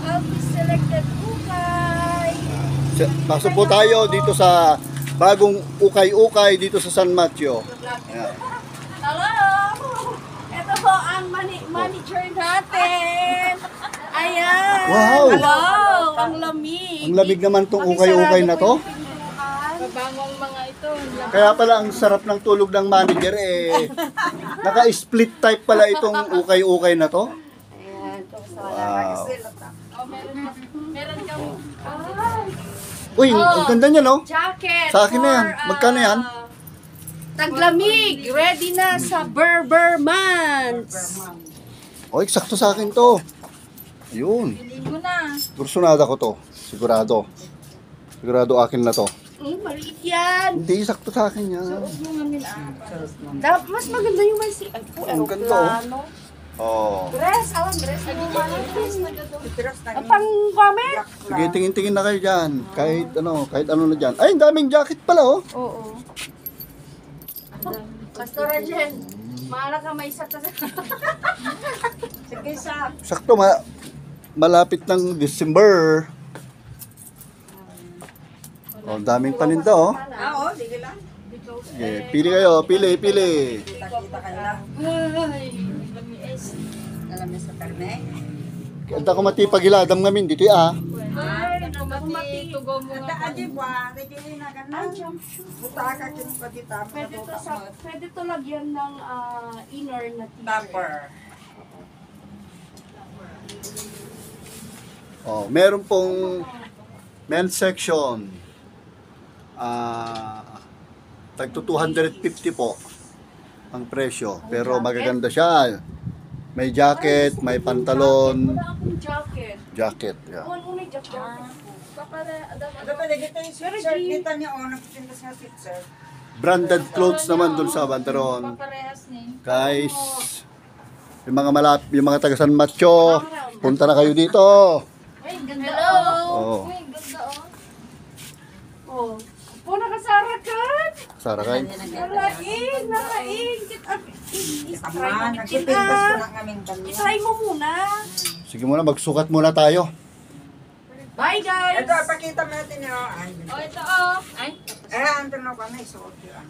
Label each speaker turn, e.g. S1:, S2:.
S1: of the selected ukay.
S2: Pasok po tayo dito sa bagong ukay-ukay dito sa San Mateo. Ayan.
S1: Hello! Ito po ang manager natin. Ayan.
S2: Wow!
S1: Hello! Ang lamig.
S2: Ang lamig naman tong ukay-ukay na to.
S1: Kabangong mga ito.
S2: Kaya pala ang sarap ng tulog ng manager eh. Naka-split type pala itong ukay-ukay na to.
S1: Ayan.
S2: Wow.
S1: Meron kang
S2: Uy, ang ganda niya no?
S1: jacket.
S2: Sa akin na yan.
S1: for,
S2: Magkano yan?
S1: Taglamig. Ready na sa Berber months.
S2: Oh, eksakto sa akin to. Ayun.
S1: Ligo na.
S2: Kursunada ko to. Sigurado. Sigurado akin na to.
S1: Maliit yan.
S2: Hindi, sakto sa akin yan.
S1: Mas maganda yung may ay po,
S2: Ang ganda, oh.
S1: aeroplano.
S2: Oh.
S1: Dress, dress mo ang pang comment?
S2: Sige, tingin-tingin na kayo dyan. Kahit ano na dyan. Ay, ang daming jacket pala oh.
S1: Oo. Pastor Arjen, maala ka may isa sa... Sige, sa...
S2: Sakto, malapit ng December. Oh, daming paninda oh.
S3: Oo, sige lang.
S2: Sige, pili kayo, pili.
S3: Kita-kita kayo lang.
S1: Ay,
S3: Alam niyo sa karne?
S2: Kanta ko matipagiladam ngamin dito ah.
S1: kumati. Tugo mo
S3: Ada
S1: nga.
S3: aja buah, regili na ka na. Buta ka kin pa kita.
S1: Pwede to lagyan ng inner na t-shirt.
S3: Tupper.
S2: Oh, meron pong men's section. Tagto 250 po ang presyo. Pero magaganda siya. May jacket, may pantalon.
S1: Wala akong jacket.
S2: Jacket, yeah.
S1: Ano may jacket?
S3: Ada pa dito yung shirt kita niya oh, nagtitinda sa shirt.
S2: Branded clothes naman dun sa pantalon.
S1: Paparehas ni.
S2: Guys, yung mga taga San Mateo, punta na kayo dito.
S1: Ay, ganda. Hello.
S2: Oh.
S1: Ay, ganda oh. Oh, nakasara ka?
S2: Sara kayo.
S1: Nalaing.
S3: Kaman, nagsipimbas ko na kaming dalawa.
S1: I-try mo muna.
S2: Sige muna, magsukat muna tayo.
S1: Bye, guys.
S3: Ito, pakita mo natin yun.
S1: Oh, ito oh. Ay.
S3: Ang tanong ko na isuot yun.